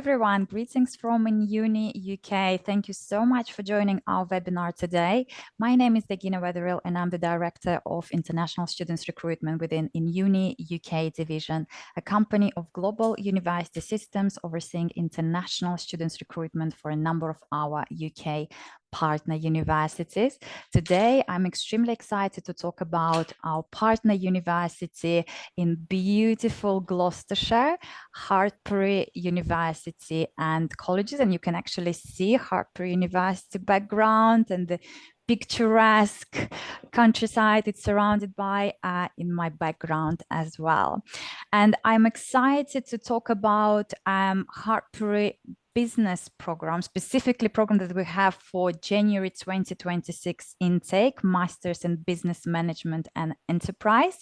everyone, greetings from in Uni UK. Thank you so much for joining our webinar today. My name is Degina Weatherill and I'm the Director of International Students Recruitment within in Uni UK Division, a company of global university systems overseeing international students recruitment for a number of our UK partner universities. Today, I'm extremely excited to talk about our partner university in beautiful Gloucestershire, Hartpury University and colleges. And you can actually see Hartpury University background and the picturesque countryside it's surrounded by in my background as well. And I'm excited to talk about Hartpury business program, specifically program that we have for January 2026 intake, Masters in Business Management and Enterprise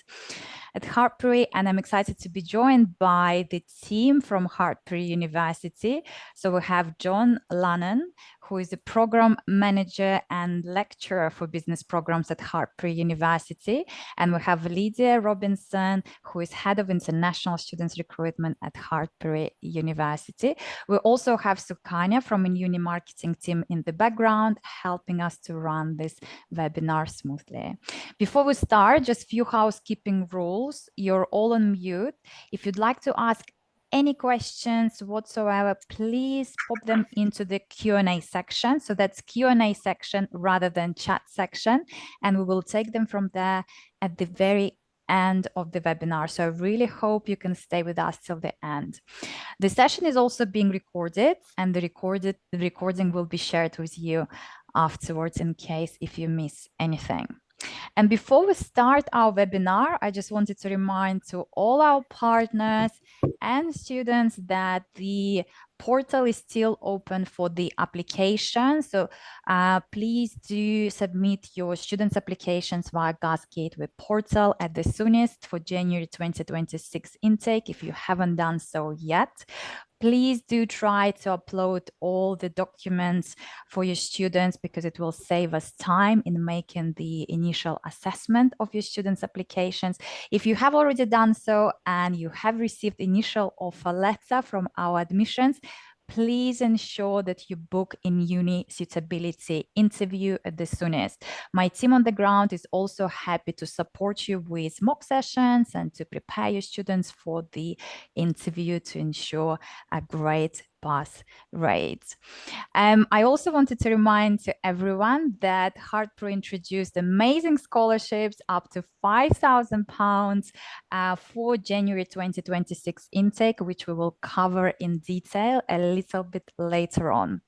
at Hartpury. And I'm excited to be joined by the team from Hartpury University. So we have John Lannon, who is a program manager and lecturer for business programs at Hartpury University. And we have Lydia Robinson, who is head of international students recruitment at Hartpury University. We also have Sukanya from Uni marketing team in the background, helping us to run this webinar smoothly. Before we start, just a few housekeeping rules. You're all on mute. If you'd like to ask any questions whatsoever, please pop them into the Q&A section. So that's Q&A section rather than chat section. And we will take them from there at the very end of the webinar. So I really hope you can stay with us till the end. The session is also being recorded, and the recording will be shared with you afterwards in case if you miss anything. And before we start our webinar, I just wanted to remind to all our partners and students that the portal is still open for the application. So please do submit your students' applications via GAS Gateway portal at the soonest for January 2026 intake if you haven't done so yet. Please do try to upload all the documents for your students because it will save us time in making the initial assessment of your students' applications. If you have already done so and you have received initial offer letter from our admissions, please ensure that you book in uni suitability interview at the soonest. My team on the ground is also happy to support you with mock sessions and to prepare your students for the interview to ensure a great pass rate. I also wanted to remind to everyone that Hartpury introduced amazing scholarships up to £5,000 for January 2026 intake, which we will cover in detail a little bit later on.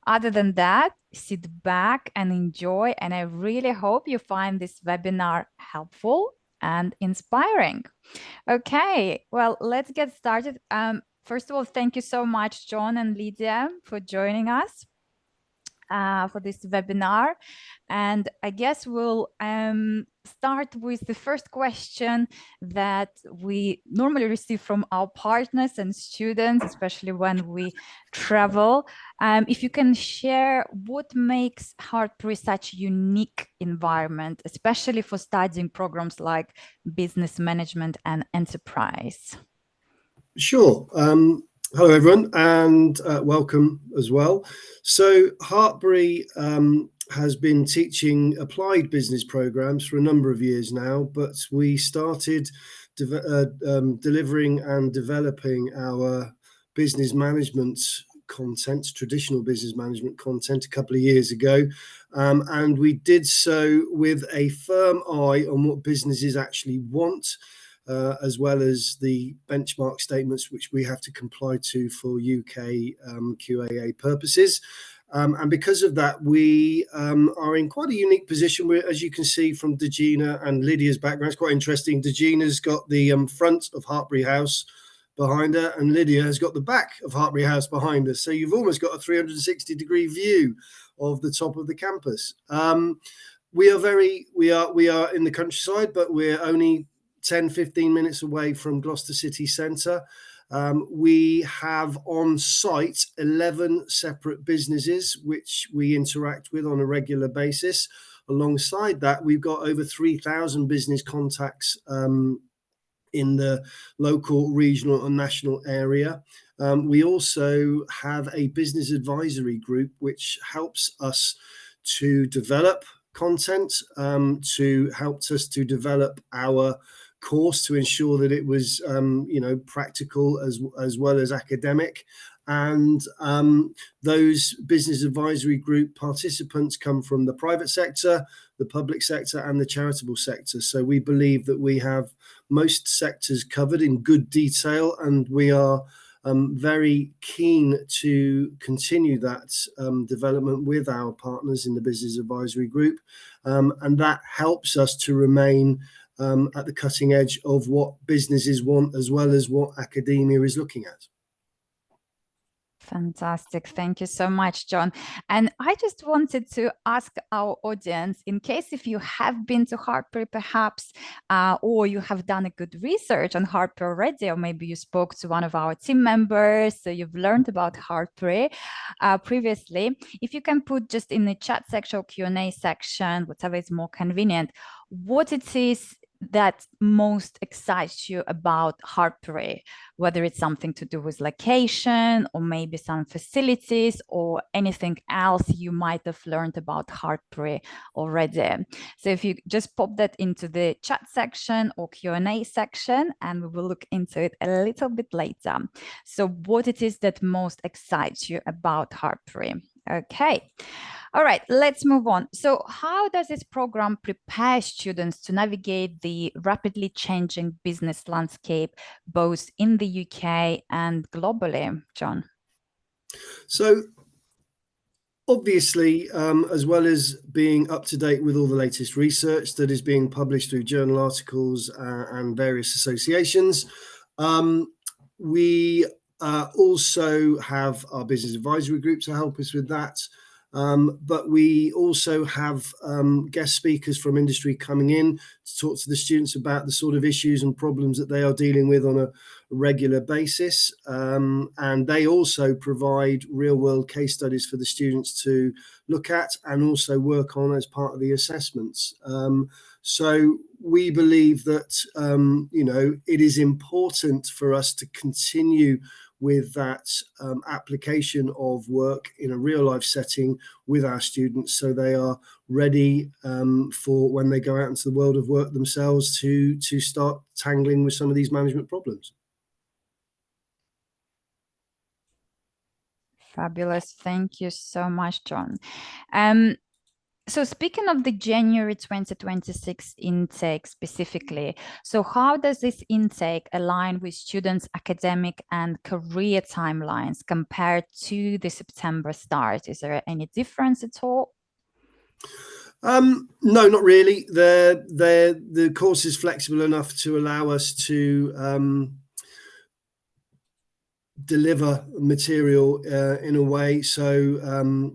Other than that, sit back and enjoy, and I really hope you find this webinar helpful and inspiring. Okay, well, let's get started. First of all, thank you so much, John and Lydia, for joining us for this webinar. And I guess we'll start with the first question that we normally receive from our partners and students, especially when we travel. If you can share what makes Hartpury such a unique environment, especially for studying programs like business management and enterprise. Sure. Hello, everyone, and welcome as well. So Hartpury has been teaching applied business programs for a number of years now, but we started delivering and developing our business management content, traditional business management content, a couple of years ago. And we did so with a firm eye on what businesses actually want, as well as the benchmark statements which we have to comply to for UK QAA purposes. And because of that, we are in quite a unique position where, as you can see from Degina and Lydia's background, it's quite interesting. Degina's got the front of Hartpury House behind her, and Lydia has got the back of Hartpury House behind her. So you've almost got a 360-degree view of the top of the campus. We are in the countryside, but we're only 10-15 minutes away from Gloucester city centre. We have on site 11 separate businesses which we interact with on a regular basis. Alongside that, we've got over 3,000 business contacts in the local, regional and national area. We also have a business advisory group which helps us to develop content, helped us to develop our course to ensure that it was practical as well as academic. And those business advisory group participants come from the private sector, the public sector and the charitable sector. So we believe that we have most sectors covered in good detail, and we are very keen to continue that development with our partners in the business advisory group. And that helps us to remain at the cutting edge of what businesses want as well as what academia is looking at. Fantastic. Thank you so much, John. And I just wanted to ask our audience, in case if you have been to Hartpury perhaps, or you have done a good research on Hartpury already, or maybe you spoke to one of our team members, so you've learned about Hartpury previously, if you can put just in the chat section or Q&A section, whatever is more convenient, what it is that most excites you about Hartpury, whether it's something to do with location or maybe some facilities or anything else you might have learned about Hartpury already. So if you just pop that into the chat section or Q&A section, and we will look into it a little bit later. So what it is that most excites you about Hartpury? Okay. All right, let's move on. So how does this program prepare students to navigate the rapidly changing business landscape, both in the UK and globally, John? So obviously, as well as being up to date with all the latest research that is being published through journal articles and various associations, we also have our business advisory group to help us with that. But we also have guest speakers from industry coming in to talk to the students about the sort of issues and problems that they are dealing with on a regular basis. And they also provide real world case studies for the students to look at and also work on as part of the assessments. So we believe that, it is important for us to continue with that application of work in a real life setting with our students, so they are ready for when they go out into the world of work themselves to start tangling with some of these management problems. Fabulous. Thank you so much, John. So speaking of the January 2026 intake specifically, so how does this intake align with students' academic and career timelines compared to the September start? Is there any difference at all? No, not really. The course is flexible enough to allow us to deliver material in a way. So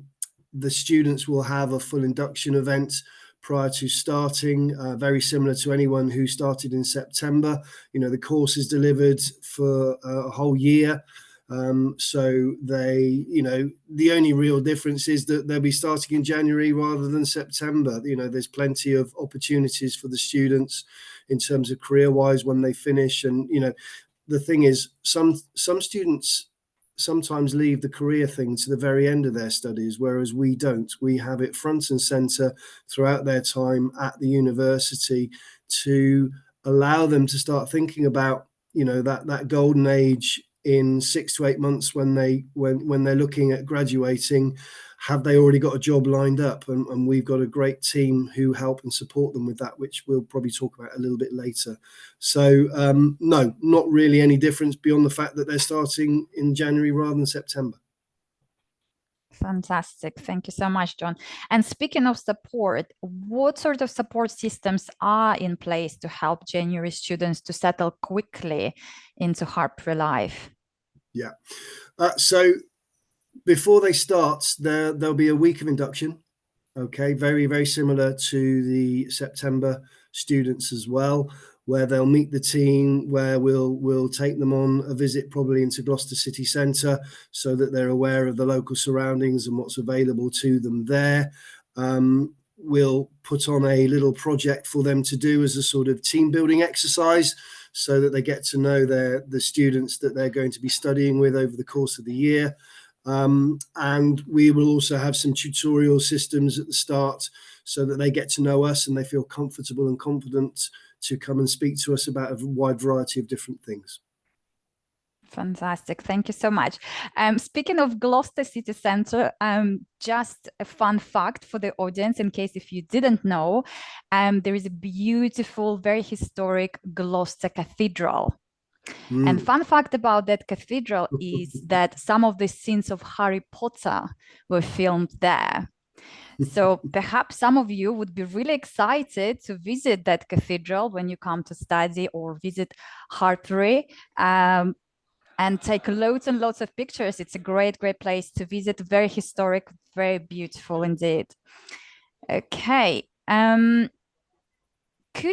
the students will have a full induction event prior to starting, very similar to anyone who started in September. The course is delivered for a whole year. So they, the only real difference is that they'll be starting in January rather than September. There's plenty of opportunities for the students in terms of career-wise when they finish. And, the thing is, some students sometimes leave the career thing to the very end of their studies, whereas we don't. We have it front and center throughout their time at the university to allow them to start thinking about, that golden age in 6 to 8 months when they're looking at graduating. Have they already got a job lined up? And we've got a great team who help and support them with that, which we'll probably talk about a little bit later. So no, not really any difference beyond the fact that they're starting in January rather than September. Fantastic. Thank you so much, John. And speaking of support, what sort of support systems are in place to help January students to settle quickly into Hartpury life? Yeah. So before they start, there'll be a week of induction. Okay, very, very similar to the September students as well, where they'll meet the team, where we'll take them on a visit probably into Gloucester city centre so that they're aware of the local surroundings and what's available to them there. We'll put on a little project for them to do as a sort of team building exercise. so that they get to know the students that they're going to be studying with over the course of the year. And we will also have some tutorial systems at the start so that they get to know us and they feel comfortable and confident to come and speak to us about a wide variety of different things. Fantastic. Thank you so much. Speaking of Gloucester City Centre, just a fun fact for the audience, in case if you didn't know, there is a beautiful, very historic Gloucester Cathedral. And fun fact about that cathedral is that some of the scenes of Harry Potter were filmed there. So perhaps some of you would be really excited to visit that cathedral when you come to study or visit Hartpury. And take loads and loads of pictures. It's a great, great place to visit. Very historic, very beautiful indeed. Okay. Could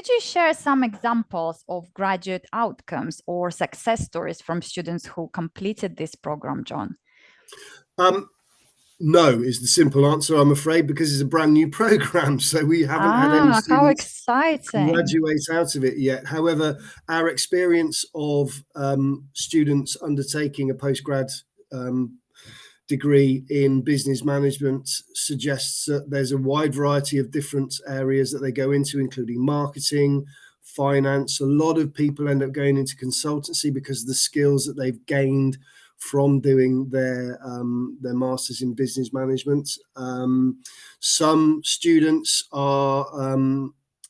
you share some examples of graduate outcomes or success stories from students who completed this program, John? No is the simple answer, I'm afraid, because it's a brand new program. So we haven't had any students graduate out of it yet. However, our experience of students undertaking a postgrad degree in business management suggests that there's a wide variety of different areas that they go into, including marketing, finance. A lot of people end up going into consultancy because of the skills that they've gained from doing their masters in business management. Some students are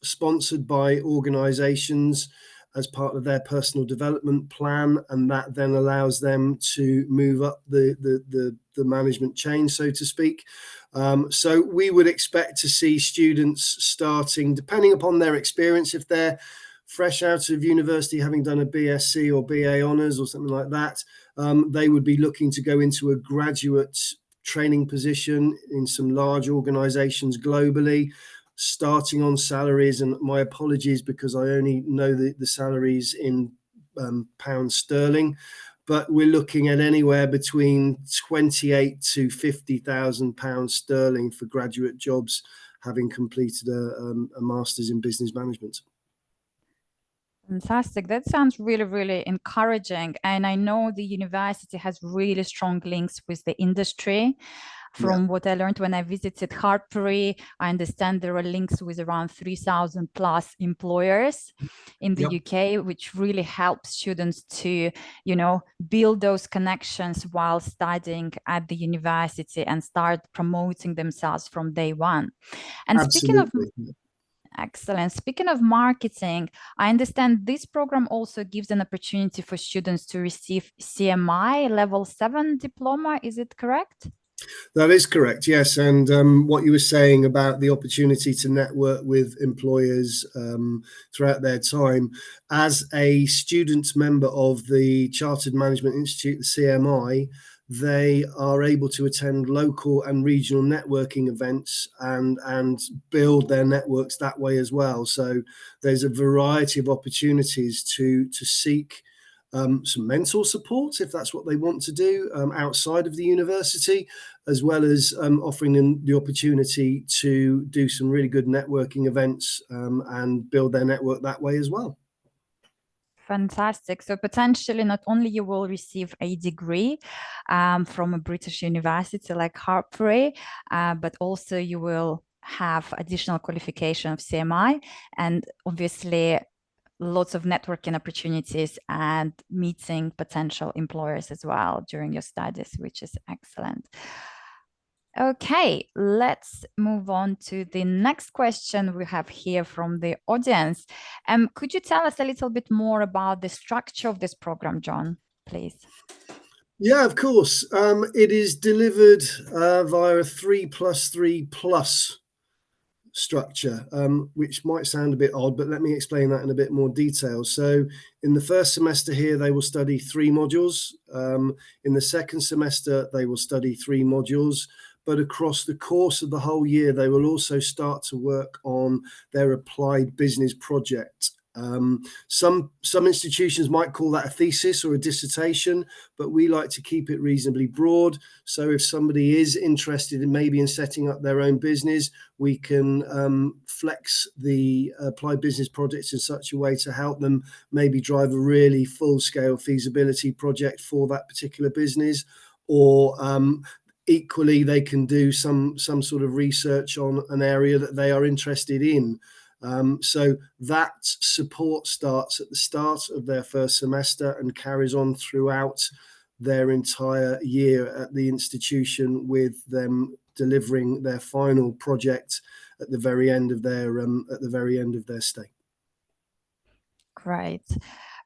sponsored by organizations as part of their personal development plan, and that then allows them to move up the management chain, so to speak. So we would expect to see students starting, depending upon their experience, if they're fresh out of university, having done a BSc or BA honours or something like that, they would be looking to go into a graduate training position in some large organisations globally, starting on salaries, and my apologies because I only know the salaries in pounds sterling, but we're looking at anywhere between 28 to 50,000 pounds sterling for graduate jobs, having completed a master's in business management. Fantastic. That sounds really, really encouraging. And I know the university has really strong links with the industry. From what I learned when I visited Hartpury, I understand there are links with around 3,000 plus employers in the UK, which really helps students to, build those connections while studying at the university and start promoting themselves from day one. And Excellent. Speaking of marketing, I understand this program also gives an opportunity for students to receive CMI level 7 diploma. Is it correct? That is correct, yes. And what you were saying about the opportunity to network with employers throughout their time, as a student member of the Chartered Management Institute, the CMI, they are able to attend local and regional networking events and build their networks that way as well. So there's a variety of opportunities to seek some mentor support if that's what they want to do outside of the university, as well as offering them the opportunity to do some really good networking events and build their network that way as well. Fantastic. So potentially not only you will receive a degree from a British university like Hartpury, but also you will have additional qualification of CMI, and obviously lots of networking opportunities and meeting potential employers as well during your studies, which is excellent. Okay, let's move on to the next question we have here from the audience. Could you tell us a little bit more about the structure of this program, John, please? Yeah, of course. It is delivered via a 3+3+ structure, which might sound a bit odd, but let me explain that in a bit more detail. So in the first semester here, they will study 3 modules. In the second semester, they will study 3 modules. But across the course of the whole year, they will also start to work on their applied business project. Some institutions might call that a thesis or a dissertation, but we like to keep it reasonably broad. So if somebody is interested in maybe in setting up their own business, we can flex the applied business projects in such a way to help them maybe drive a really full-scale feasibility project for that particular business, or equally they can do some sort of research on an area that they are interested in. So that support starts at the start of their first semester and carries on throughout their entire year at the institution, with them delivering their final project at the very end of their stay. Great.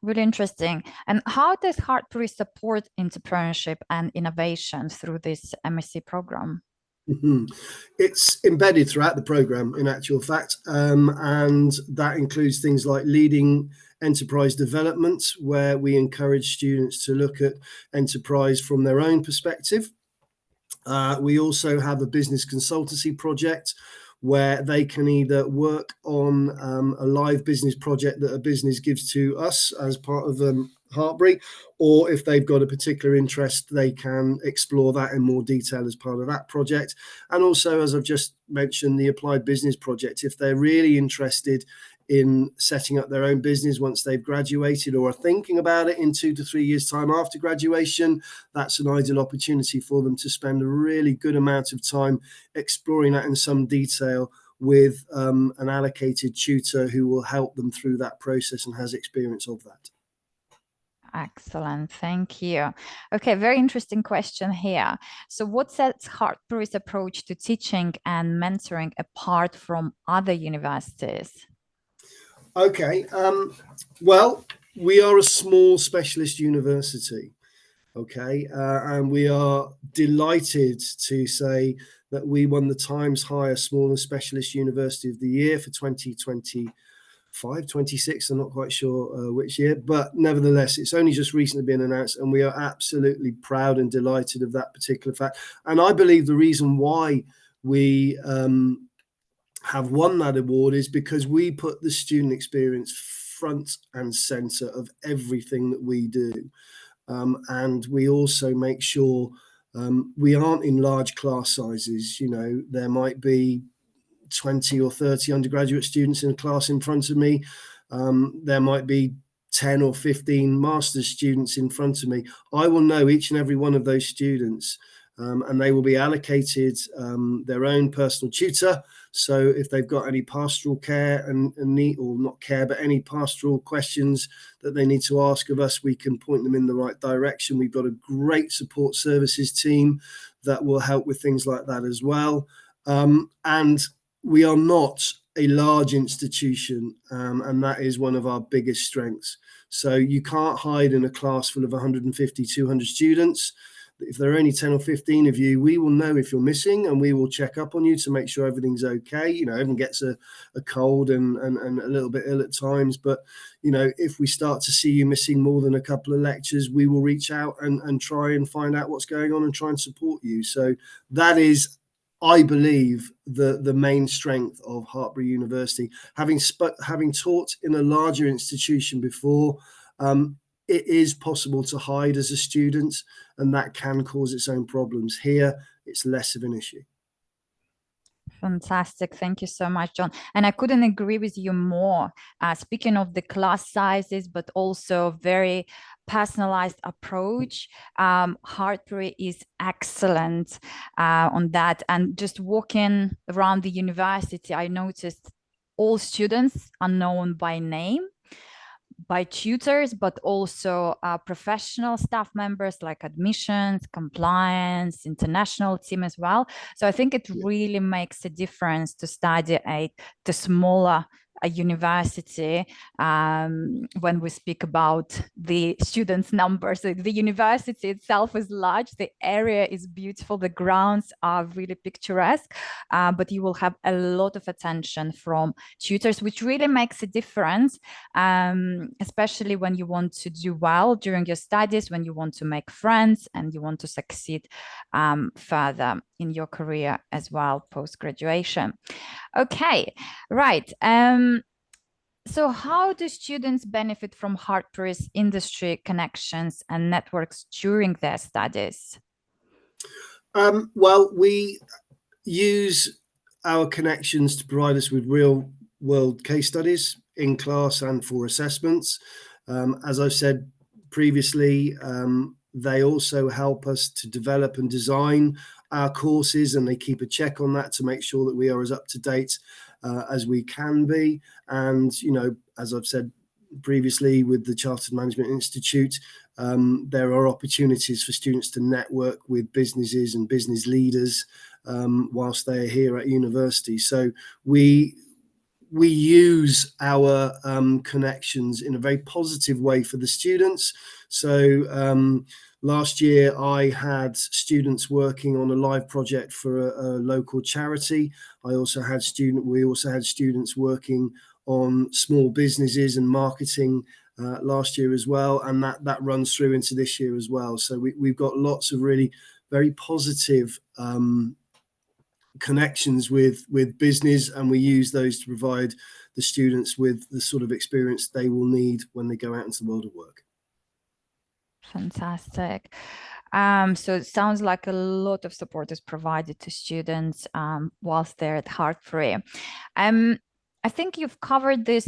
Really interesting. And how does Hartpury support entrepreneurship and innovation through this MSc program? It's embedded throughout the program, in actual fact, and that includes things like leading enterprise development, where we encourage students to look at enterprise from their own perspective. We also have a business consultancy project where they can either work on a live business project that a business gives to us as part of Hartpury, or if they've got a particular interest, they can explore that in more detail as part of that project. And also, as I've just mentioned, the applied business project, if they're really interested in setting up their own business once they've graduated, or are thinking about it in 2 to 3 years' time after graduation, that's an ideal opportunity for them to spend a really good amount of time exploring that in some detail with an allocated tutor who will help them through that process and has experience of that. Excellent, thank you. Okay, very interesting question here. So what sets Hartpury's approach to teaching and mentoring apart from other universities? Okay, well, we are a small specialist university, okay, and we are delighted to say that we won the Times Higher Small and Specialist University of the Year for 2025, 26, I'm not quite sure which year, but nevertheless, it's only just recently been announced, and we are absolutely proud and delighted of that particular fact. And I believe the reason why we have won that award is because we put the student experience front and center of everything that we do. And we also make sure we aren't in large class sizes. You know, there might be 20 or 30 undergraduate students in a class in front of me. There might be 10 or 15 master's students in front of me. I will know each and every one of those students, and they will be allocated their own personal tutor. So if they've got any pastoral care and need, or not care, but any pastoral questions that they need to ask of us, we can point them in the right direction. We've got a great support services team that will help with things like that as well. And we are not a large institution, and that is one of our biggest strengths. So you can't hide in a class full of 150, 200 students. If there are only 10 or 15 of you, we will know if you're missing, and we will check up on you to make sure everything's okay. You know, everyone gets a cold and a little bit ill at times. But, you know, if we start to see you missing more than a couple of lectures, we will reach out and try and find out what's going on and try and support you. So that is, I believe, the main strength of Hartpury University. Having taught in a larger institution before, it is possible to hide as a student, and that can cause its own problems. Here, it's less of an issue. Fantastic. Thank you so much, John. And I couldn't agree with you more. Speaking of the class sizes, but also very personalized approach, Hartpury is excellent on that. And just walking around the university, I noticed all students are known by name, by tutors, but also professional staff members like admissions, compliance, international team as well. So I think it really makes a difference to study at the smaller a university when we speak about the students' numbers. So the university itself is large, the area is beautiful, the grounds are really picturesque, but you will have a lot of attention from tutors, which really makes a difference, especially when you want to do well during your studies, when you want to make friends and you want to succeed further in your career as well post-graduation. Okay, right. So how do students benefit from Hartpury's industry connections and networks during their studies? Well, we use our connections to provide us with real world case studies in class and for assessments. As I've said previously, they also help us to develop and design our courses, and they keep a check on that to make sure that we are as up to date as we can be. And, you know, as I've said previously with the Chartered Management Institute, there are opportunities for students to network with businesses and business leaders whilst they're here at university. So we use our connections in a very positive way for the students. So last year I had students working on a live project for a local charity. We also had students working on small businesses and marketing last year as well, and that runs through into this year as well. So we've got lots of really very positive connections with business, and we use those to provide the students with the sort of experience they will need when they go out into the world of work. Fantastic. So it sounds like a lot of support is provided to students whilst they're at Hartpury. I think you've covered this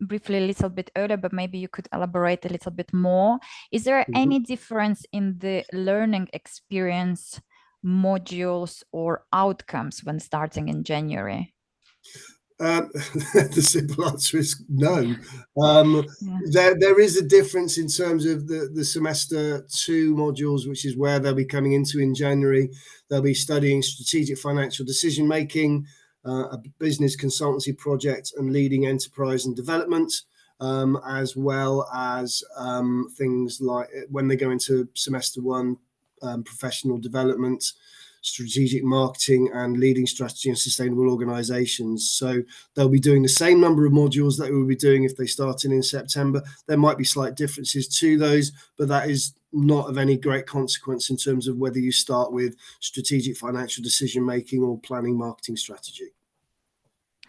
briefly a little bit earlier, but maybe you could elaborate a little bit more. Is there any difference in the learning experience, modules, or outcomes when starting in January? The simple answer is no. Yeah. There is a difference in terms of the semester 2 modules, which is where they'll be coming into in January. They'll be studying strategic financial decision making, a business consultancy project, and leading enterprise and development, as well as things like when they go into semester 1, professional development, strategic marketing, and leading strategy and sustainable organizations. So they'll be doing the same number of modules that we will be doing if they started in September. There might be slight differences to those, but that is not of any great consequence in terms of whether you start with strategic financial decision making or planning marketing strategy.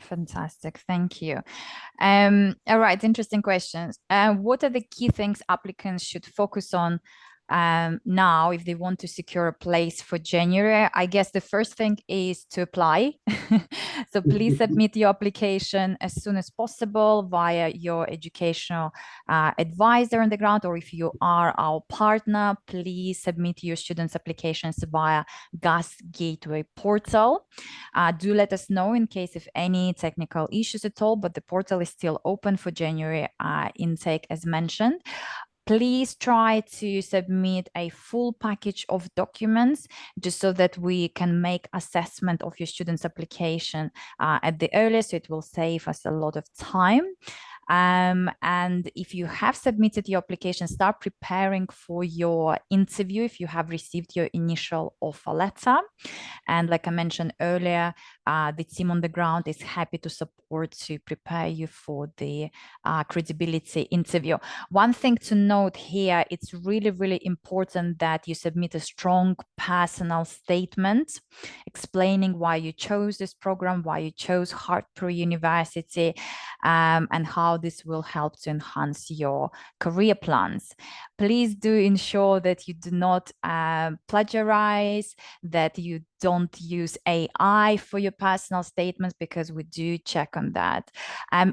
Fantastic. Thank you. All right, interesting questions. What are the key things applicants should focus on now if they want to secure a place for January? I guess the first thing is to apply. So please submit your application as soon as possible via your educational advisor on the ground, or if you are our partner, please submit your students' applications via GAS Gateway portal. Do let us know in case of any technical issues at all, but the portal is still open for January intake as mentioned. Please try to submit a full package of documents just so that we can make assessment of your student's application at the earliest, so it will save us a lot of time. And if you have submitted your application, start preparing for your interview if you have received your initial offer letter. And like I mentioned earlier, the team on the ground is happy to support to prepare you for the credibility interview. One thing to note here, it's really, really important that you submit a strong personal statement explaining why you chose this program, why you chose Hartpury University, and how this will help to enhance your career plans. Please do ensure that you do not plagiarize, that you don't use AI for your personal statements, because we do check on that.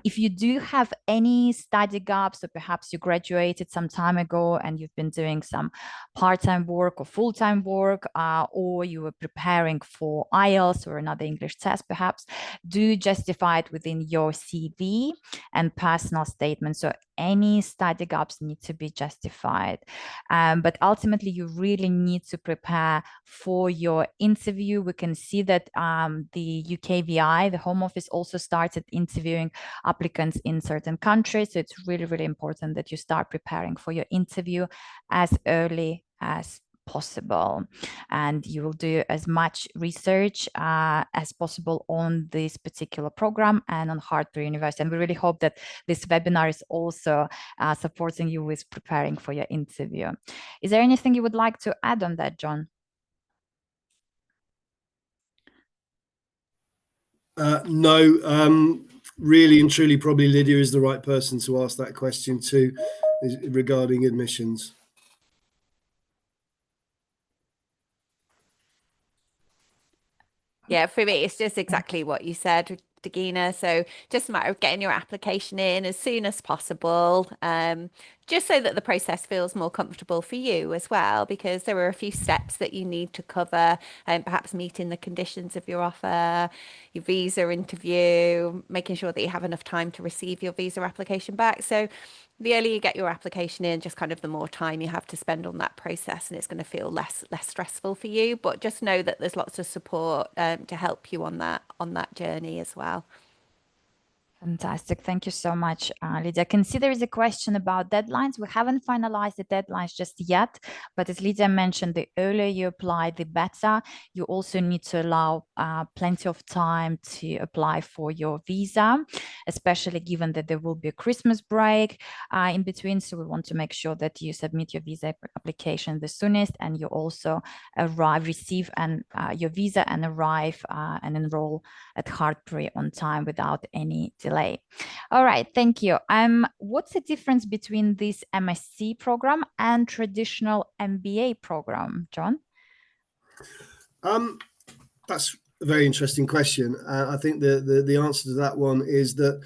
If you do have any study gaps, or perhaps you graduated some time ago and you've been doing some part-time work or full-time work, or you were preparing for IELTS or another English test, perhaps, do justify it within your CV and personal statement. So any study gaps need to be justified. But ultimately, you really need to prepare for your interview. We can see that the UKVI, the Home Office, also started interviewing applicants in certain countries. So it's really, really important that you start preparing for your interview as early as possible, and you will do as much research as possible on this particular program and on Hartpury University. And we really hope that this webinar is also supporting you with preparing for your interview. Is there anything you would like to add on that, John? No. really and truly, probably Lydia is the right person to ask that question to, regarding admissions. Yeah, for me, it's just exactly what you said, Dagina. So just a matter of getting your application in as soon as possible, just so that the process feels more comfortable for you as well, because there are a few steps that you need to cover, and perhaps meeting the conditions of your offer, your visa interview, making sure that you have enough time to receive your visa application back. So the earlier you get your application in, just kind of the more time you have to spend on that process, and it's going to feel less stressful for you. But just know that there's lots of support to help you on that journey as well. Fantastic. Thank you so much, Lydia. I can see there is a question about deadlines. We haven't finalized the deadlines just yet, but as Lydia mentioned, the earlier you apply, the better. You also need to allow plenty of time to apply for your visa, especially given that there will be a Christmas break in between. So we want to make sure that you submit your visa application the soonest, and you also receive your visa and arrive and enroll at Hartpury on time without any delay. All right, thank you. What's the difference between this MSc program and traditional MBA program, John? That's a very interesting question. I think the answer to that one is that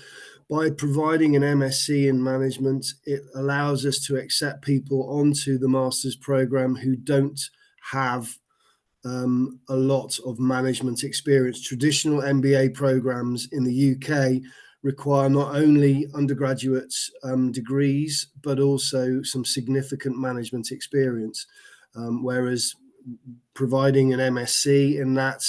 by providing an MSc in management, it allows us to accept people onto the master's program who don't have a lot of management experience. Traditional MBA programs in the UK require not only undergraduate degrees, but also some significant management experience. Whereas providing an MSc in that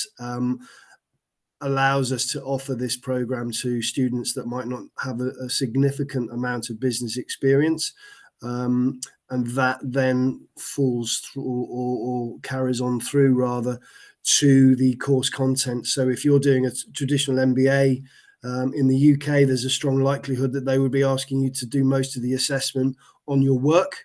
allows us to offer this program to students that might not have a significant amount of business experience. And that then falls through or carries on through rather to the course content. So if you're doing a traditional MBA in the UK, there's a strong likelihood that they would be asking you to do most of the assessment on your work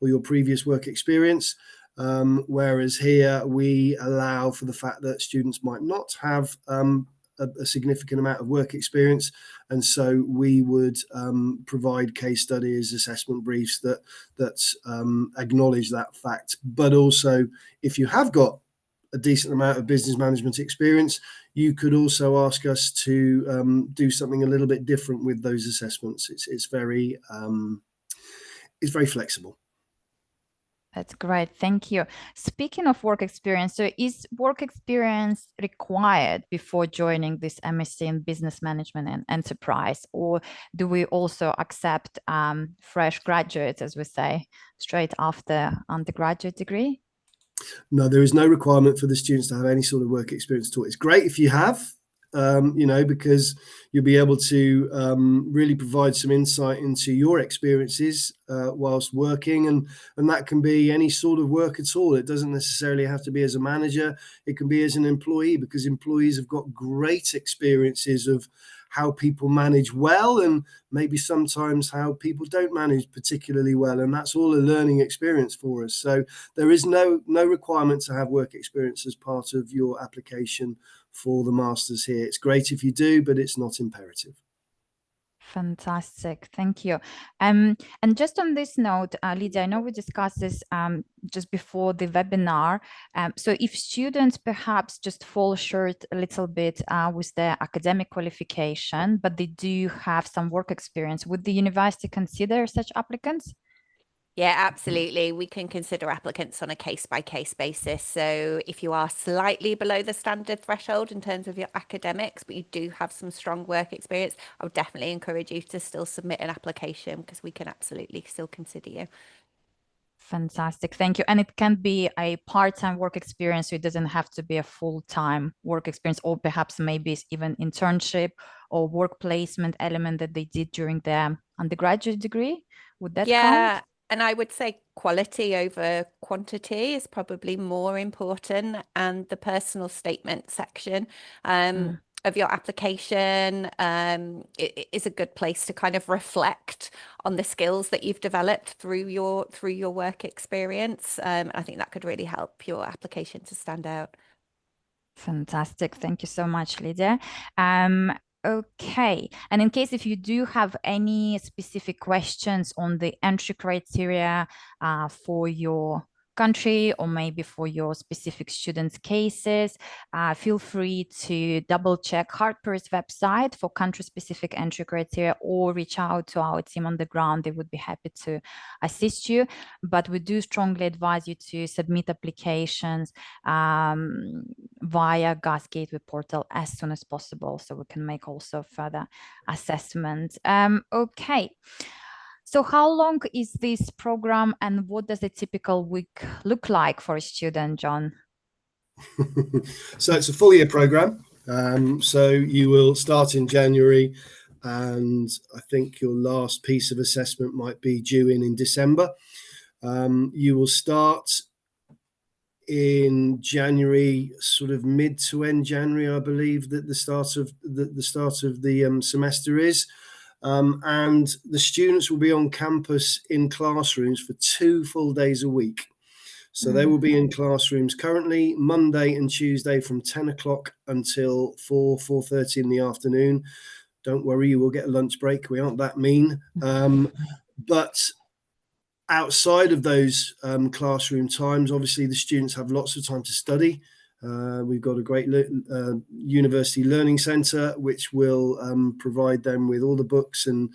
or your previous work experience. Whereas here we allow for the fact that students might not have a significant amount of work experience, and so we would provide case studies, assessment briefs that acknowledge that fact. But also, if you have got a decent amount of business management experience, you could also ask us to do something a little bit different with those assessments. It's very flexible. That's great. Thank you. Speaking of work experience, so is work experience required before joining this MSc in Business Management and Enterprise, or do we also accept fresh graduates, as we say, straight after undergraduate degree? No, there is no requirement for the students to have any sort of work experience at all. It's great if you have, because you'll be able to really provide some insight into your experiences whilst working, and that can be any sort of work at all. It doesn't necessarily have to be as a manager. It can be as an employee, because employees have got great experiences of how people manage well, and maybe sometimes how people don't manage particularly well, and that's all a learning experience for us. So there is no requirement to have work experience as part of your application for the masters here. It's great if you do, but it's not imperative. Fantastic. Thank you. And just on this note, Lydia, I know we discussed this just before the webinar. So if students perhaps just fall short a little bit with their academic qualification, but they do have some work experience, would the university consider such applicants? Yeah, absolutely. We can consider applicants on a case-by-case basis. So if you are slightly below the standard threshold in terms of your academics, but you do have some strong work experience, I would definitely encourage you to still submit an application, because we can absolutely still consider you. Fantastic. Thank you. And it can be a part-time work experience, so it doesn't have to be a full-time work experience, or perhaps maybe even internship or work placement element that they did during their undergraduate degree. Would that count? And I would say quality over quantity is probably more important, and the personal statement section of your application is a good place to kind of reflect on the skills that you've developed through your work experience. I think that could really help your application to stand out. Fantastic. Thank you so much, Lydia. Okay, and in case if you do have any specific questions on the entry criteria for your country or maybe for your specific students' cases, feel free to double check Hartpury's website for country-specific entry criteria or reach out to our team on the ground. They would be happy to assist you. But we do strongly advise you to submit applications via GAS Gateway portal as soon as possible so we can make also further assessment. Okay. So how long is this program and what does a typical week look like for a student, John? So it's a full year program. So you will start in January and I think your last piece of assessment might be due in December. You will start in January, sort of mid to end January, I believe that the start of the semester is. And the students will be on campus in classrooms for 2 full days a week. So they will be in classrooms currently Monday and Tuesday from 10 o'clock until 4:30 in the afternoon. Don't worry, you will get a lunch break. We aren't that mean. But outside of those classroom times, obviously the students have lots of time to study. We've got a great university learning centre, which will provide them with all the books and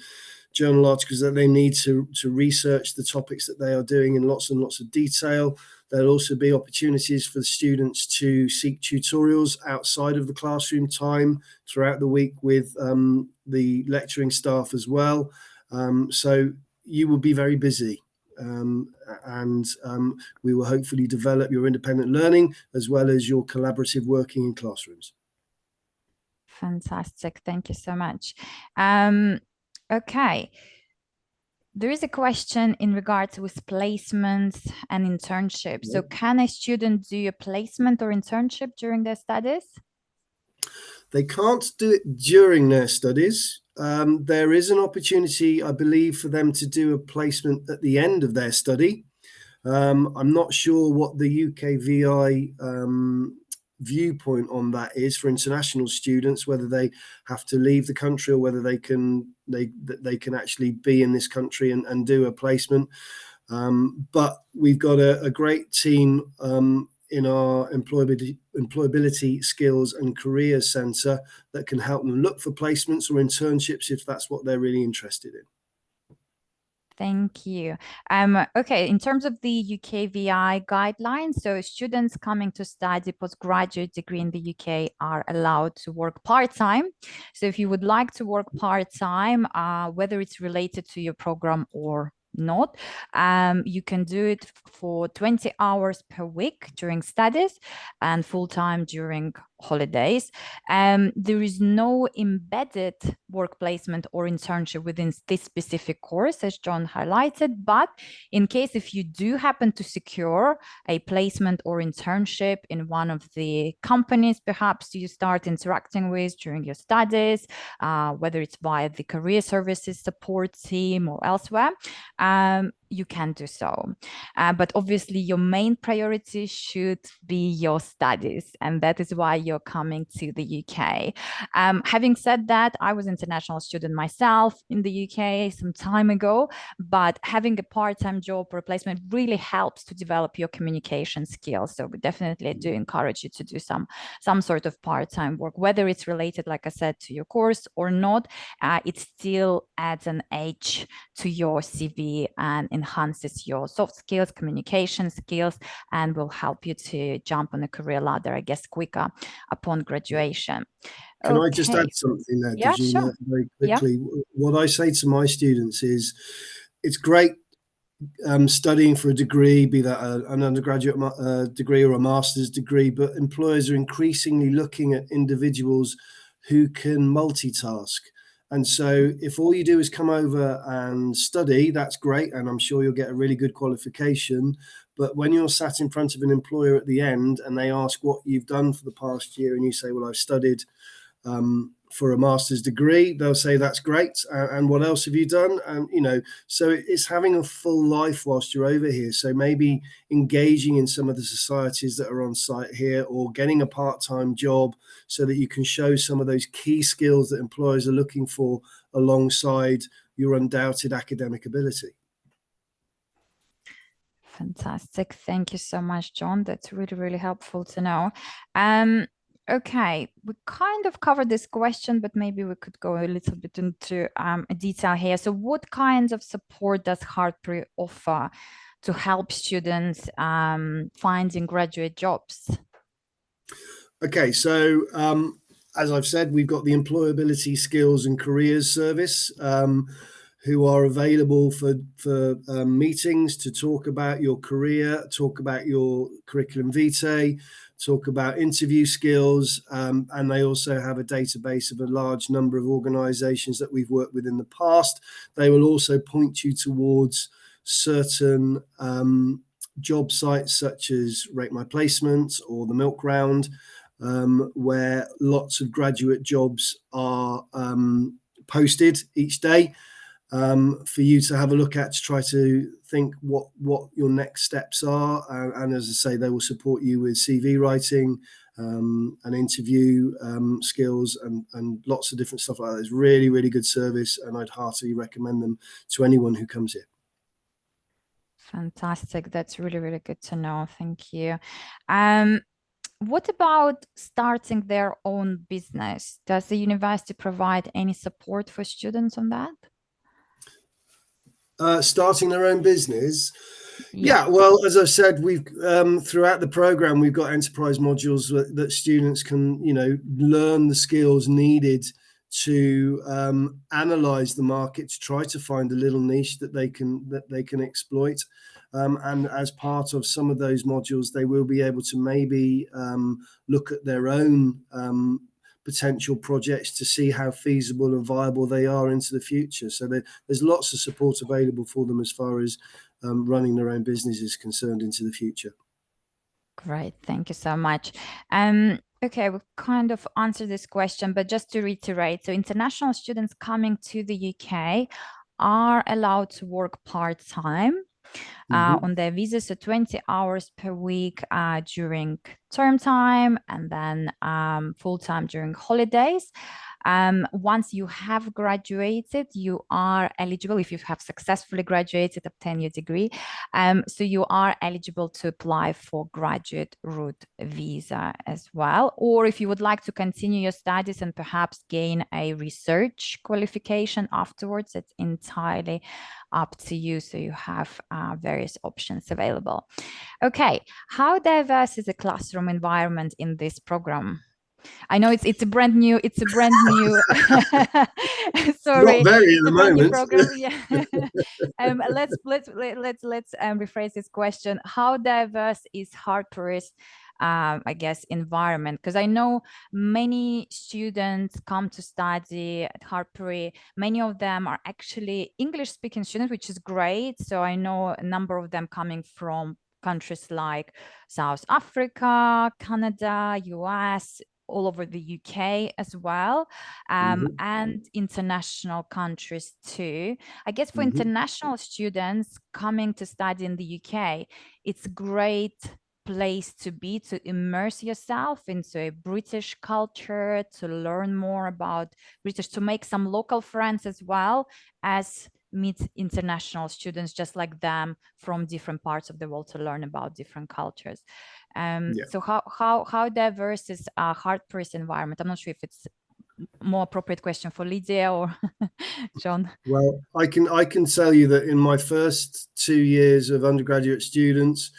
journal articles that they need to research the topics that they are doing in lots and lots of detail. There'll also be opportunities for the students to seek tutorials outside of the classroom time throughout the week with the lecturing staff as well. So you will be very busy. And we will hopefully develop your independent learning as well as your collaborative working in classrooms. Fantastic. Thank you so much. Okay. There is a question in regards with placements and internships. So can a student do a placement or internship during their studies? They can't do it during their studies. There is an opportunity, I believe, for them to do a placement at the end of their study. I'm not sure what the UKVI viewpoint on that is for international students, whether they have to leave the country or whether they can actually be in this country and do a placement. But we've got a great team in our employability skills and careers centre that can help them look for placements or internships if that's what they're really interested in. Thank you. Okay, in terms of the UKVI guidelines, so students coming to study postgraduate degree in the UK are allowed to work part-time. So if you would like to work part-time, whether it's related to your program or not, you can do it for 20 hours per week during studies and full-time during holidays. There is no embedded work placement or internship within this specific course, as John highlighted, but in case if you do happen to secure a placement or internship in one of the companies perhaps you start interacting with during your studies, whether it's via the career services support team or elsewhere, you can do so. But obviously your main priority should be your studies, and that is why you're coming to the UK. Having said that, I was an international student myself in the UK some time ago, but having a part-time job or replacement really helps to develop your communication skills. So we definitely do encourage you to do some sort of part-time work, whether it's related, like I said, to your course or not. It still adds an edge to your CV and enhances your soft skills, communication skills, and will help you to jump on a career ladder, I guess, quicker upon graduation. Can I just add something there, Yeah, Degina, sure. very quickly? Yeah. What I say to my students is, it's great studying for a degree, be that an undergraduate degree or a master's degree, but employers are increasingly looking at individuals who can multitask. And so if all you do is come over and study, that's great. And I'm sure you'll get a really good qualification. But when you're sat in front of an employer at the end and they ask what you've done for the past year and you say, well, I've studied for a master's degree, they'll say that's great. And what else have you done? And so it's having a full life whilst you're over here. So maybe engaging in some of the societies that are on site here, or getting a part-time job so that you can show some of those key skills that employers are looking for alongside your undoubted academic ability. Fantastic. Thank you so much, John. That's really, really helpful to know. Okay, we kind of covered this question, but maybe we could go a little bit into detail here. So what kinds of support does Hartpury offer to help students finding graduate jobs? Okay, so as I've said, we've got the Employability Skills and Careers Service, who are available for meetings to talk about your career, talk about your curriculum vitae, talk about interview skills, and they also have a database of a large number of organisations that we've worked with in the past. They will also point you towards certain job sites such as Rate My Placement or the Milk Round, where lots of graduate jobs are posted each day, for you to have a look at, to try to think what your next steps are. And as I say, they will support you with CV writing and interview skills and lots of different stuff like that. It's really, really good service, and I'd heartily recommend them to anyone who comes here. Fantastic. That's really, really good to know. Thank you. What about starting their own business? Does the university provide any support for students on that? Starting their own business. Yeah, well, as I said, we've throughout the program, we've got enterprise modules that students can, learn the skills needed to analyze the market, to try to find a little niche that they can exploit. And as part of some of those modules, they will be able to maybe look at their own potential projects to see how feasible and viable they are into the future. So there's lots of support available for them as far as running their own business is concerned into the future. Great, thank you so much. Okay, we kind of answered this question, but just to reiterate, so international students coming to the UK are allowed to work part-time on their visa, so 20 hours per week during term time, and then full-time during holidays. Once you have graduated, you are eligible, if you have successfully graduated, obtained your degree, so you are eligible to apply for graduate route visa as well. Or if you would like to continue your studies and perhaps gain a research qualification afterwards, it's entirely up to you. So you have various options available. Okay, how diverse is the classroom environment in this program? I know it's a brand new sorry, not very at the moment. Program. Yeah. Let's rephrase this question. How diverse is Hartpury's I guess environment? Because I know many students come to study at Hartpury. Many of them are actually English speaking students, which is great. So I know a number of them coming from countries like South Africa, Canada, US, all over the UK as well, and international countries too. I guess for international students coming to study in the UK, it's a great place to be, to immerse yourself into a British culture, to learn more about British, to make some local friends as well as meet international students just like them from different parts of the world, to learn about different cultures. So how diverse is Hartpury's environment? I'm not sure if it's more appropriate question for Lydia or John. Well, I can tell you that in my first 2 years of undergraduate students,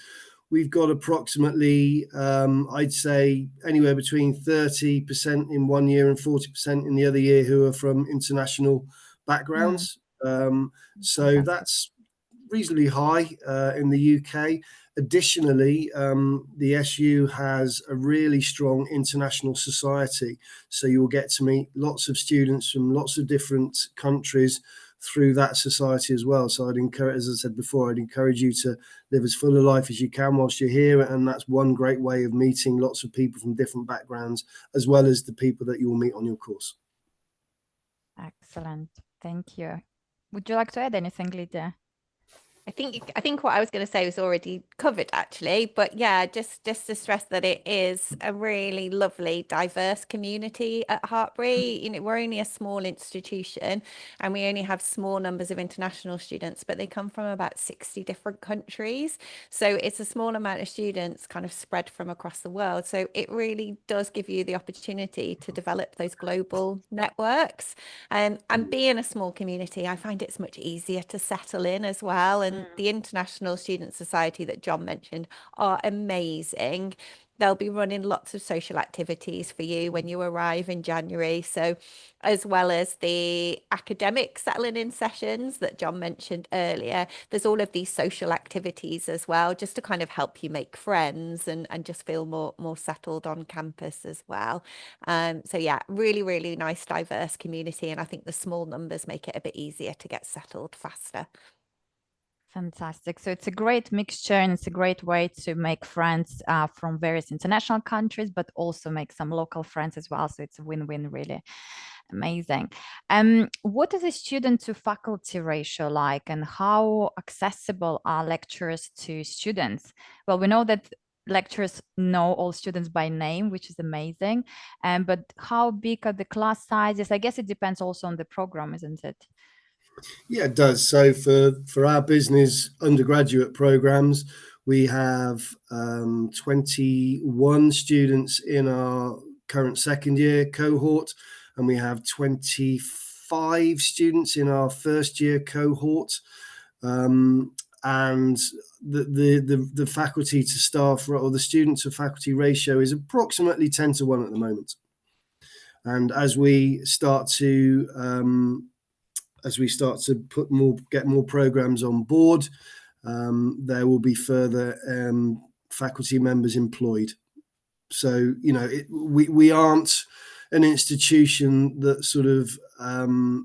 we've got approximately, I'd say, anywhere between 30% in 1 year and 40% in the other year who are from international backgrounds. So that's reasonably high in the UK. Additionally, the SU has a really strong international society. So you'll get to meet lots of students from lots of different countries through that society as well. So I'd encourage, as I said before, I'd encourage you to live as full a life as you can whilst you're here. And that's one great way of meeting lots of people from different backgrounds, as well as the people that you will meet on your course. Excellent. Thank you. Would you like to add anything, Lydia? I think what I was going to say was already covered actually, but yeah, just to stress that it is a really lovely, diverse community at Hartpury. You know, we're only a small institution and we only have small numbers of international students, but they come from about 60 different countries. So it's a small amount of students kind of spread from across the world. So it really does give you the opportunity to develop those global networks. And being a small community, I find it's much easier to settle in as well. And the International Student Society that John mentioned are amazing. They'll be running lots of social activities for you when you arrive in January. So, as well as the academic settling in sessions that John mentioned earlier, there's all of these social activities as well, just to kind of help you make friends and just feel more settled on campus as well. So yeah, really, really nice, diverse community. And I think the small numbers make it a bit easier to get settled faster. Fantastic. So it's a great mixture and it's a great way to make friends from various international countries, but also make some local friends as well. So it's a win-win, really. Amazing. What is the student to faculty ratio like, and how accessible are lecturers to students? Well, we know that lecturers know all students by name, which is amazing. But how big are the class sizes? I guess it depends also on the program, isn't it? Yeah, it does. So for our business undergraduate programs, we have 21 students in our current second year cohort, and we have 25 students in our first year cohort. And the faculty to staff, or the student to faculty ratio, is approximately 10 to 1 at the moment. And as we start to get more programs on board, there will be further faculty members employed. So, you know, we aren't an institution that sort of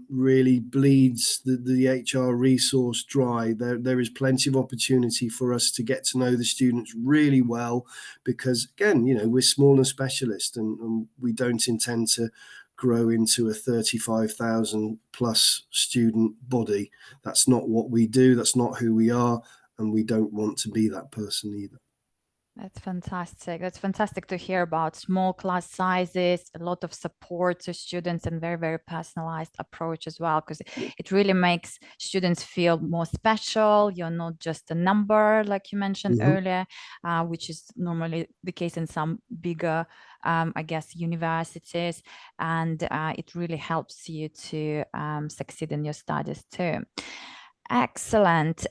really bleeds the HR resource dry. There is plenty of opportunity for us to get to know the students really well, because again, you know, we're small and specialist, and we don't intend to grow into a 35,000 plus student body. That's not what we do. That's not who we are. And we don't want to be that person either. That's fantastic. That's fantastic to hear about small class sizes, a lot of support to students, and very, very personalized approach as well, because it really makes students feel more special. You're not just a number, like you mentioned earlier, which is normally the case in some bigger, I guess, universities. And it really helps you to succeed in your studies too. Excellent.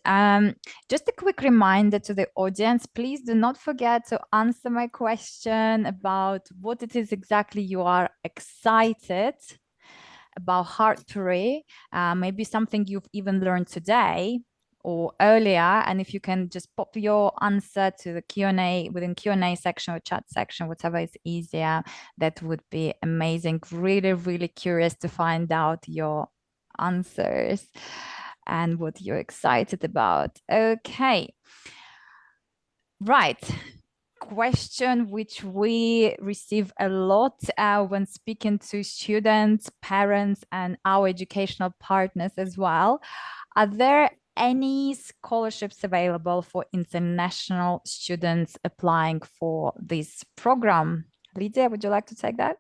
Just a quick reminder to the audience, please do not forget to answer my question about what it is exactly you are excited about Hartpury, maybe something you've even learned today or earlier. And if you can just pop your answer to the Q&A within Q&A section or chat section, whatever is easier, that would be amazing. Really, really curious to find out your answers and what you're excited about. Okay. Right. Question which we receive a lot when speaking to students, parents, and our educational partners as well. Are there any scholarships available for international students applying for this program? Lydia, would you like to take that?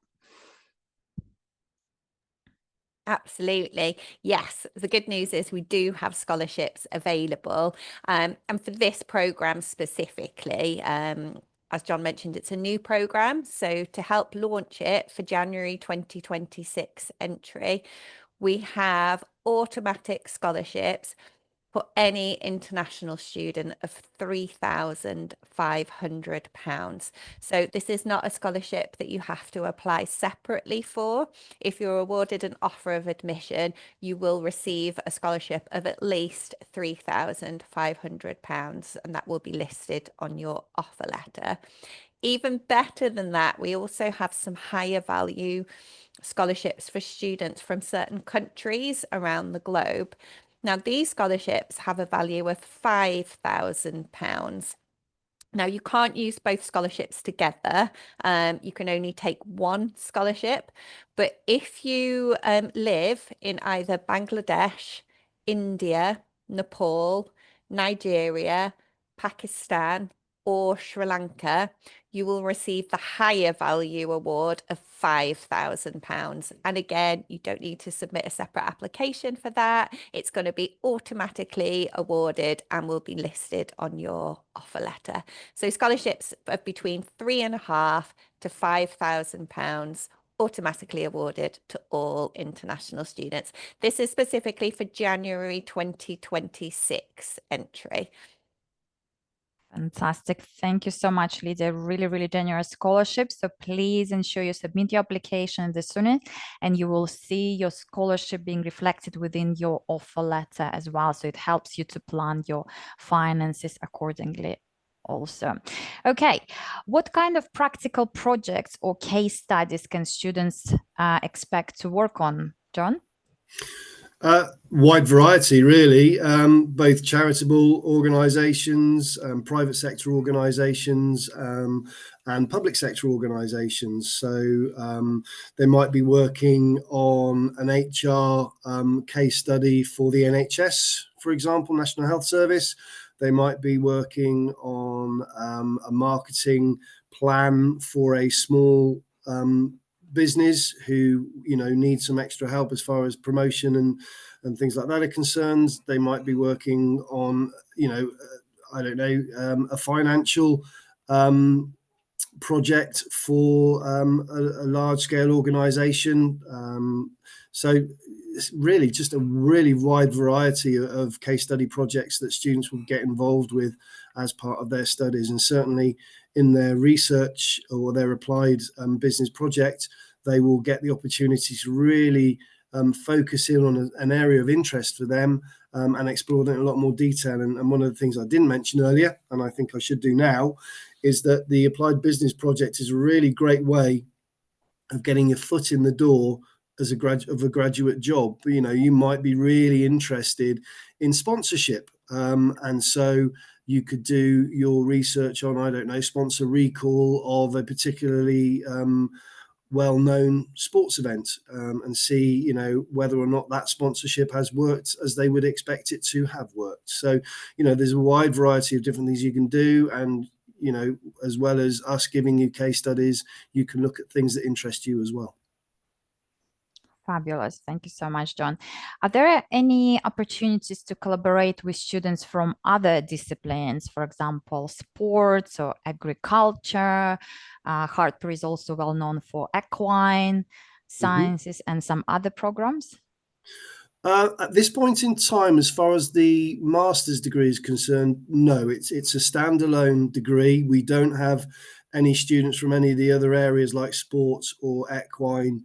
Absolutely. Yes. The good news is we do have scholarships available. And for this program specifically, as John mentioned, it's a new program. So to help launch it for January 2026 entry, we have automatic scholarships for any international student of £3,500. So this is not a scholarship that you have to apply separately for. If you're awarded an offer of admission, you will receive a scholarship of at least £3,500, and that will be listed on your offer letter. Even better than that, we also have some higher value scholarships for students from certain countries around the globe. Now, these scholarships have a value of £5,000. Now, you can't use both scholarships together. You can only take one scholarship. But if you live in either Bangladesh, India, Nepal, Nigeria, Pakistan, or Sri Lanka, you will receive the higher value award of £5,000. And again, you don't need to submit a separate application for that. It's going to be automatically awarded and will be listed on your offer letter. So scholarships of between £3,500 to £5,000 automatically awarded to all international students. This is specifically for January 2026 entry. Fantastic. Thank you so much, Lydia. Really, really generous scholarship. So please ensure you submit your application the soonest, and you will see your scholarship being reflected within your offer letter as well. So it helps you to plan your finances accordingly also. Okay, what kind of practical projects or case studies can students expect to work on, John? Wide variety, really, both charitable organisations, private sector organisations, and public sector organisations. So they might be working on an HR case study for the NHS, for example, National Health Service. They might be working on a marketing plan for a small business who need some extra help as far as promotion and things like that are concerned. They might be working on I don't know, a financial project for a large scale organization. So it's really just a really wide variety of case study projects that students will get involved with as part of their studies, and certainly in their research or their applied business project, they will get the opportunity to really focus in on an area of interest for them and explore that in a lot more detail. And one of the things I didn't mention earlier, and I think I should do now, is that the applied business project is a really great way of getting your foot in the door as a graduate job. You might be really interested in sponsorship, and so you could do your research on, I don't know, sponsor recall of a particularly well-known sports event, and see whether or not that sponsorship has worked as they would expect it to have worked. So there's a wide variety of different things you can do, and as well as us giving you case studies, you can look at things that interest you as well. Fabulous. Thank you so much, John. Are there any opportunities to collaborate with students from other disciplines, for example, sports or agriculture? Hartpury is also well known for equine sciences and some other programs. At this point in time, as far as the master's degree is concerned, no, it's a standalone degree. We don't have any students from any of the other areas like sports or equine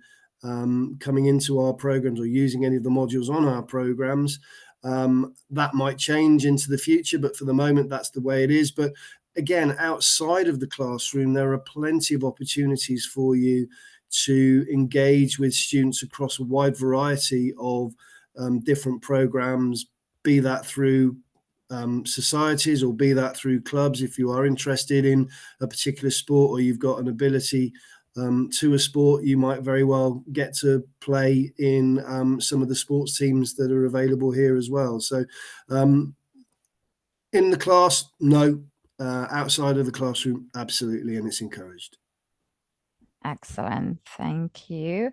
coming into our programs or using any of the modules on our programs. That might change into the future, but for the moment, that's the way it is. But again, outside of the classroom, there are plenty of opportunities for you to engage with students across a wide variety of different programs, be that through societies or be that through clubs. If you are interested in a particular sport or you've got an ability to a sport, you might very well get to play in some of the sports teams that are available here as well. So in the class, no. Outside of the classroom, absolutely, and it's encouraged. Excellent. Thank you,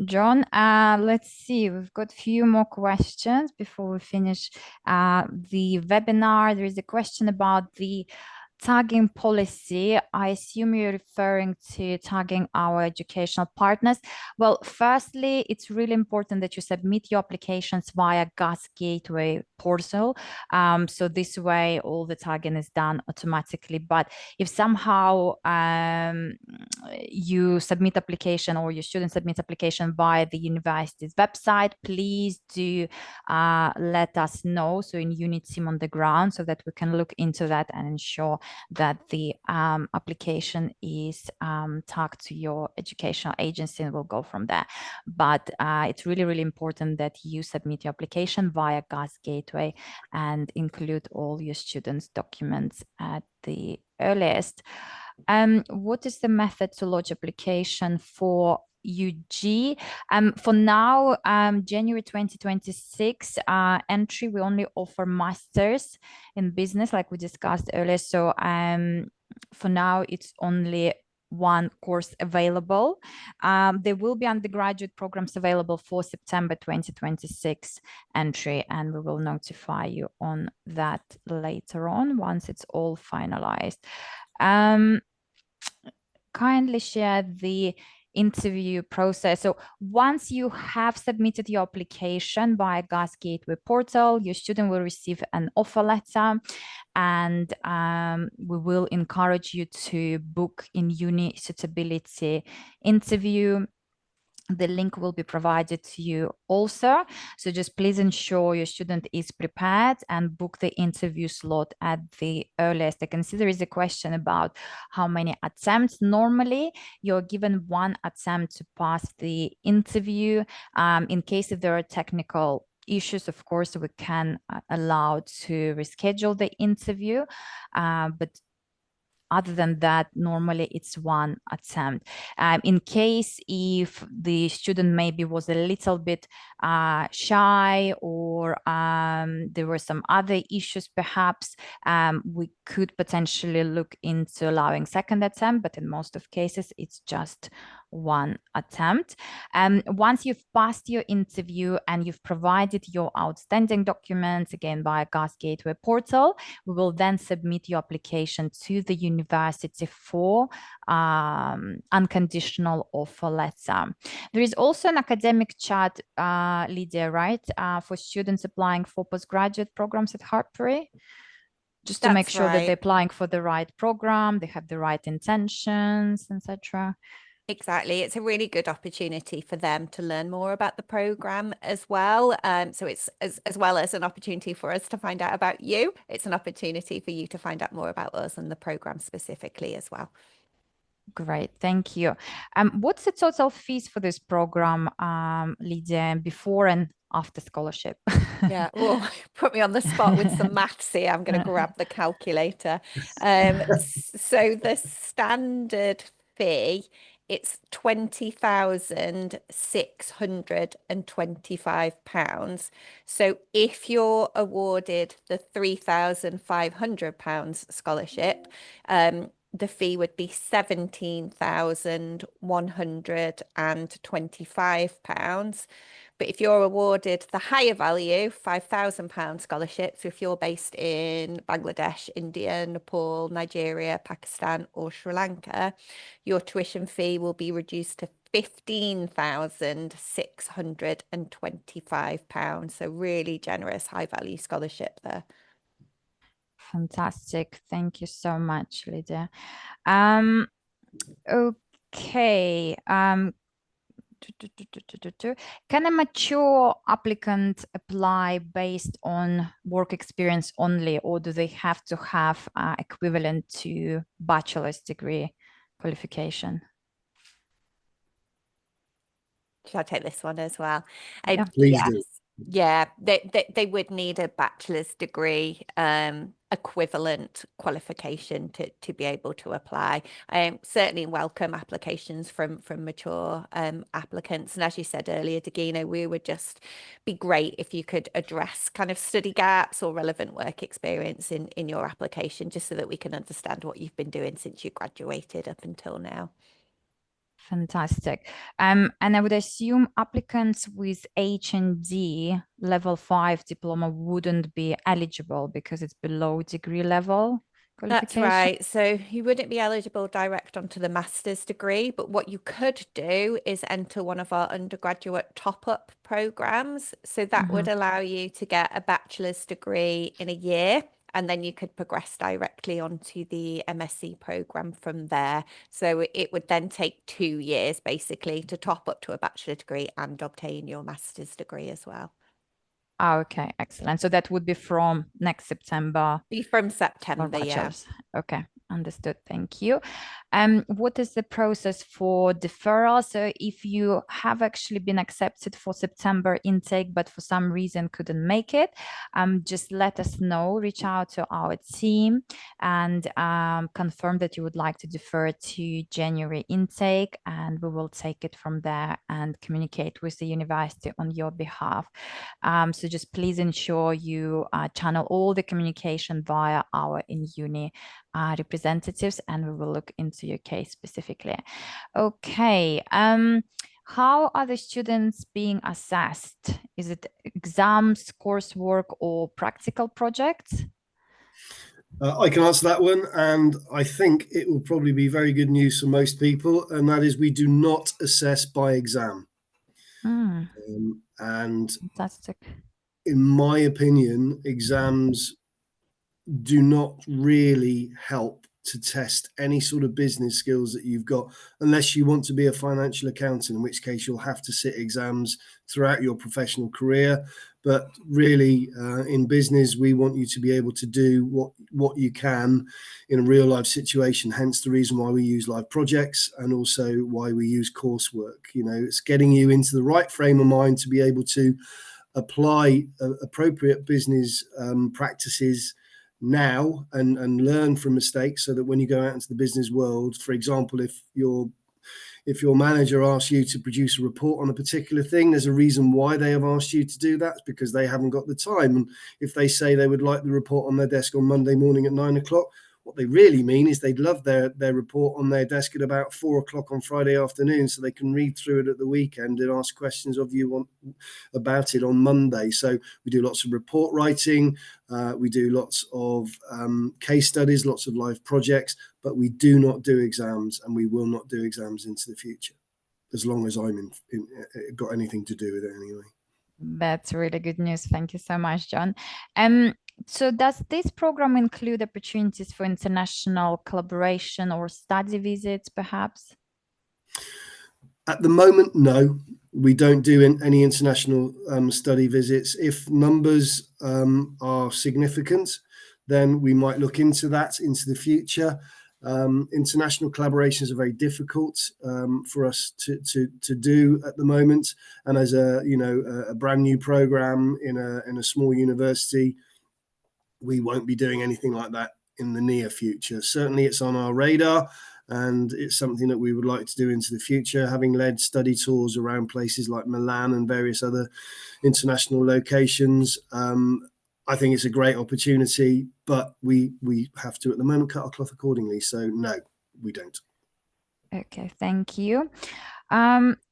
John. Let's see. We've got a few more questions before we finish the webinar. There is a question about the tagging policy. I assume you're referring to tagging our educational partners. Well, firstly, it's really important that you submit your applications via GAS Gateway portal. So this way, all the tagging is done automatically. But if somehow you submit application or your student submits application via the university's website, please do let us know. So in unit team on the ground, so that we can look into that and ensure that the application is tagged to your educational agency, and we'll go from there. But it's really, really important that you submit your application via GAS Gateway and include all your students' documents at the earliest. What is the method to lodge application for UG? For now, January 2026 entry, we only offer masters in business, like we discussed earlier. So for now, it's only one course available. There will be undergraduate programs available for September 2026 entry, and we will notify you on that later on once it's all finalized. Kindly share the interview process. So once you have submitted your application via GAS Gateway portal, your student will receive an offer letter, and we will encourage you to book in uni suitability interview. The link will be provided to you also. So just please ensure your student is prepared and book the interview slot at the earliest. I can see there is a question about how many attempts. Normally, you're given one attempt to pass the interview. In case if there are technical issues, of course, we can allow to reschedule the interview, but other than that, normally it's one attempt. In case if the student maybe was a little bit shy, or there were some other issues, perhaps we could potentially look into allowing second attempt, but in most of cases, it's just one attempt. Once you've passed your interview and you've provided your outstanding documents, again, via GAS Gateway portal, we will then submit your application to the university for unconditional offer letter. There is also an academic chat, Lydia, right, for students applying for postgraduate programs at Hartpury, just to make sure that they're applying for the right program, they have the right intentions, etc. Exactly. It's a really good opportunity for them to learn more about the program as well. So it's as well as an opportunity for us to find out about you. It's an opportunity for you to find out more about us and the program specifically as well. Great, thank you. What's the total fees for this program, Lydia, before and after scholarship? Yeah, well, put me on the spot with some maths here. I'm going to grab the calculator. So the standard fee, it's £20,625. So if you're awarded the £3,500 scholarship, the fee would be £17,125. But if you're awarded the higher value, £5,000 scholarship, so if you're based in Bangladesh, India, Nepal, Nigeria, Pakistan, or Sri Lanka, your tuition fee will be reduced to £15,625. So really generous, high value scholarship there. Fantastic. Thank you so much, Lydia. Okay. Can a mature applicant apply based on work experience only, or do they have to have equivalent to bachelor's degree qualification? Should I take this one as well? Yeah. Please do. Yeah, they would need a bachelor's degree equivalent qualification to be able to apply. Certainly welcome applications from mature applicants. And as you said earlier, Dagina, we would just be great if you could address kind of study gaps or relevant work experience in your application, just so that we can understand what you've been doing since you graduated up until now. Fantastic. And I would assume applicants with H&D level 5 diploma wouldn't be eligible because it's below degree level qualification. That's right. So you wouldn't be eligible direct onto the master's degree, but what you could do is enter one of our undergraduate top-up programs. So that would allow you to get a bachelor's degree in a year, and then you could progress directly onto the MSc program from there. So it would then take 2 years basically to top up to a bachelor degree and obtain your master's degree as well. Okay, excellent. So that would be from next September. Be from For September, yeah. bachelor's. Okay, understood. Thank you. What is the process for deferral? So if you have actually been accepted for September intake, but for some reason couldn't make it, just let us know, reach out to our team and confirm that you would like to defer to January intake, and we will take it from there and communicate with the university on your behalf. So just please ensure you channel all the communication via our in-uni representatives, and we will look into your case specifically. Okay. How are the students being assessed? Is it exams, coursework, or practical projects? I can answer that one, and I think it will probably be very good news for most people, and that is we do not assess by exam. And Fantastic. in my opinion, exams do not really help to test any sort of business skills that you've got, unless you want to be a financial accountant, in which case you'll have to sit exams throughout your professional career. But really, in business, we want you to be able to do what you can in a real life situation. Hence the reason why we use live projects, and also why we use coursework. You know, it's getting you into the right frame of mind to be able to apply appropriate business practices now, and learn from mistakes, so that when you go out into the business world, for example, if your manager asks you to produce a report on a particular thing, there's a reason why they have asked you to do that. It's because they haven't got the time. And if they say they would like the report on their desk on Monday morning at 9 o'clock, what they really mean is they'd love their report on their desk at about 4 o'clock on Friday afternoon, so they can read through it at the weekend and ask questions of you about it on Monday. So we do lots of report writing, we do lots of case studies, lots of live projects, but we do not do exams, and we will not do exams into the future, as long as I'm got anything to do with it anyway. That's really good news. Thank you so much, John. So does this program include opportunities for international collaboration or study visits, perhaps? At the moment, no. We don't do any international study visits. If numbers are significant, then we might look into that into the future. International collaborations are very difficult for us to do at the moment, and as a brand new program in a small university, we won't be doing anything like that in the near future. Certainly, it's on our radar, and it's something that we would like to do into the future. Having led study tours around places like Milan and various other international locations, I think it's a great opportunity, but we have to at the moment cut our cloth accordingly. So no, we don't. Okay, thank you.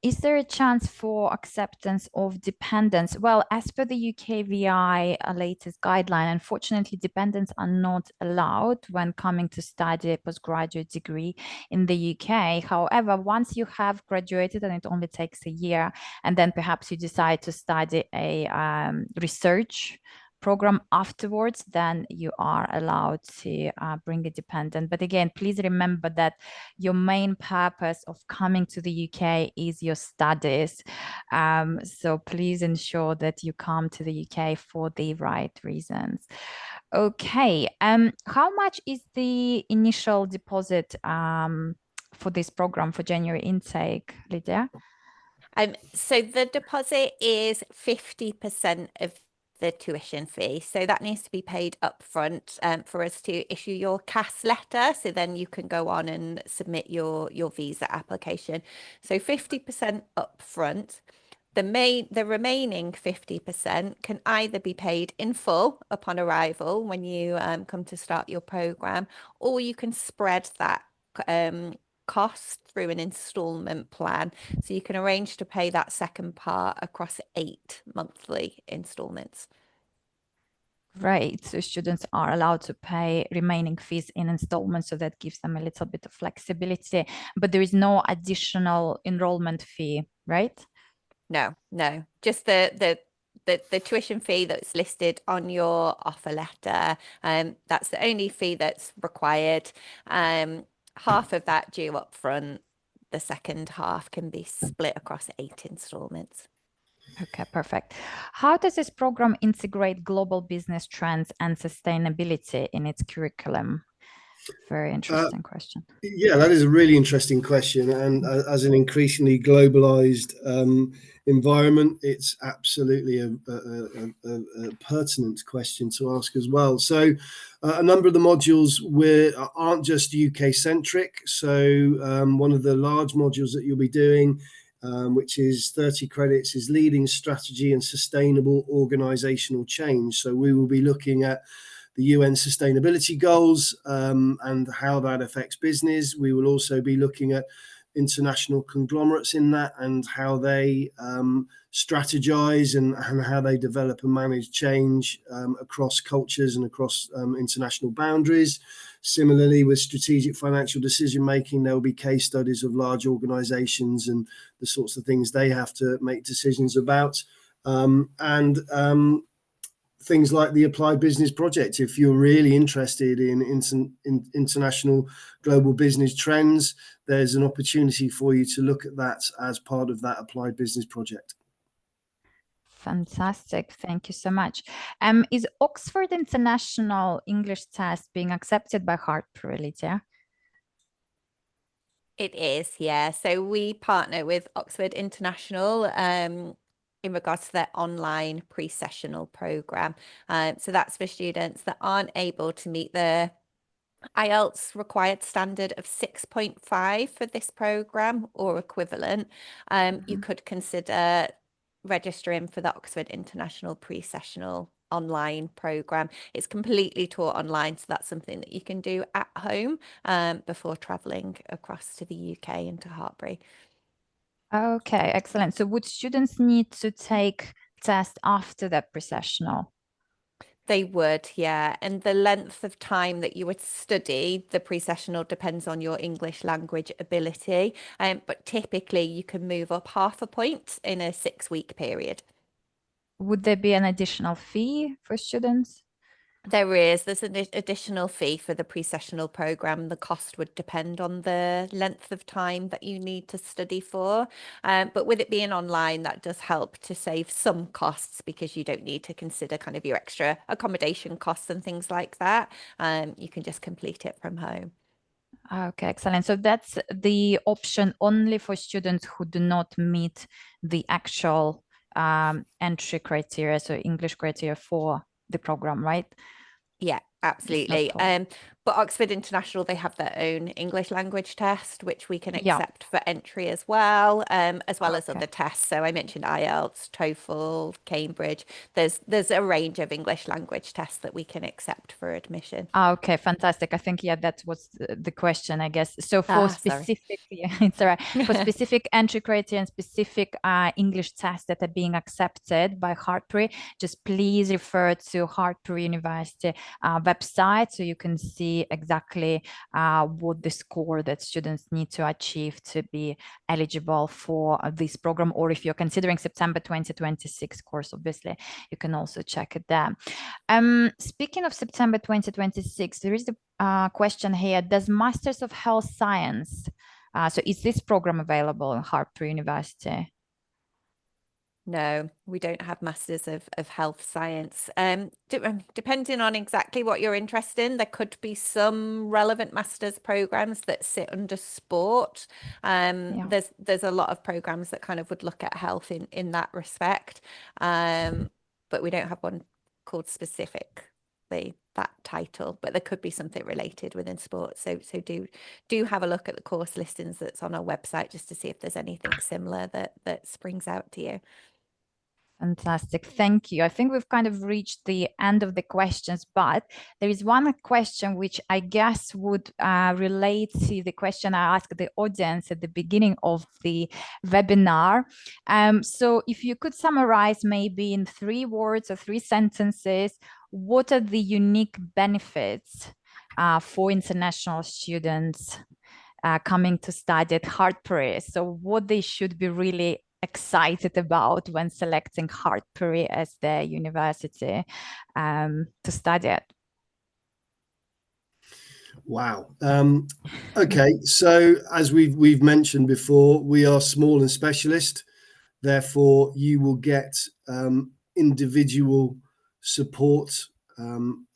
Is there a chance for acceptance of dependents? Well, as per the UKVI latest guideline, unfortunately, dependents are not allowed when coming to study a postgraduate degree in the UK. However, once you have graduated, and it only takes a year, and then perhaps you decide to study a research program afterwards, then you are allowed to bring a dependent. But again, please remember that your main purpose of coming to the UK is your studies. So please ensure that you come to the UK for the right reasons. Okay, how much is the initial deposit for this program for January intake, Lydia? So the deposit is 50% of the tuition fee. So that needs to be paid upfront for us to issue your CAS letter. So then you can go on and submit your visa application. So 50% upfront. The remaining 50% can either be paid in full upon arrival when you come to start your program, or you can spread that cost through an installment plan. So you can arrange to pay that second part across 8 monthly installments. Right. So students are allowed to pay remaining fees in installments, so that gives them a little bit of flexibility, but there is no additional enrollment fee, right? No, just the tuition fee that's listed on your offer letter. That's the only fee that's required. Half of that due up front. The second half can be split across 8 installments. Okay, perfect. How does this program integrate global business trends and sustainability in its curriculum? Very interesting question. Yeah, that is a really interesting question. And as an increasingly globalized environment, it's absolutely a pertinent question to ask as well. So a number of the modules aren't just UK centric. So one of the large modules that you'll be doing, which is 30 credits, is leading strategy and sustainable organizational change. So we will be looking at the UN sustainability goals and how that affects business. We will also be looking at international conglomerates in that and how they strategize and how they develop and manage change across cultures and across international boundaries. Similarly, with strategic financial decision making, there will be case studies of large organizations and the sorts of things they have to make decisions about. Things like the Applied Business Project. If you're really interested in international global business trends, there's an opportunity for you to look at that as part of that Applied Business Project. Fantastic. Thank you so much. Is Oxford International English Test being accepted by Hartpury, Lydia? It is, yeah. So we partner with Oxford International in regards to their online pre-sessional program. So that's for students that aren't able to meet the IELTS required standard of 6.5 for this program or equivalent. You could consider registering for the Oxford International pre-sessional online program. It's completely taught online, so that's something that you can do at home before traveling across to the UK and to Hartpury. Okay, excellent. So would students need to take test after the pre-sessional? They would, yeah. And the length of time that you would study the pre-sessional depends on your English language ability. But typically you can move up half a point in a 6-week period. Would there be an additional fee for students? There's an additional fee for the pre-sessional program. The cost would depend on the length of time that you need to study for. But with it being online, that does help to save some costs because you don't need to consider kind of your extra accommodation costs and things like that. You can just complete it from home. Okay, excellent. So that's the option only for students who do not meet the actual entry criteria, so English criteria for the program, right? Yeah, absolutely. But Oxford International, they have their own English language test, which we can accept for entry as well as other tests. So I mentioned IELTS, TOEFL, Cambridge. There's a range of English language tests that we can accept for admission. Okay, fantastic. I think, yeah, that was the question, I guess. So for specific, it's all right. For specific entry criteria and specific English tests that are being accepted by Hartpury, just please refer to Hartpury University website so you can see exactly what the score that students need to achieve to be eligible for this program. Or if you're considering September 2026 course, obviously, you can also check it there. Speaking of September 2026, there is a question here. Does Masters of Health Science, so is this program available in Hartpury University? No, we don't have Masters of Health Science. Depending on exactly what you're interested in, there could be some relevant Masters programs that sit under sport. There's a lot of programs that kind of would look at health in that respect. But we don't have one called specifically that title, but there could be something related within sports. So do have a look at the course listings that's on our website just to see if there's anything similar that springs out to you. Fantastic. Thank you. I think we've kind of reached the end of the questions, but there is one question which I guess would relate to the question I asked the audience at the beginning of the webinar. So if you could summarize maybe in 3 words or 3 sentences, what are the unique benefits for international students coming to study at Hartpury? So what they should be really excited about when selecting Hartpury as their university to study at? Wow. Okay, so as we've mentioned before, we are small and specialist. Therefore, you will get individual support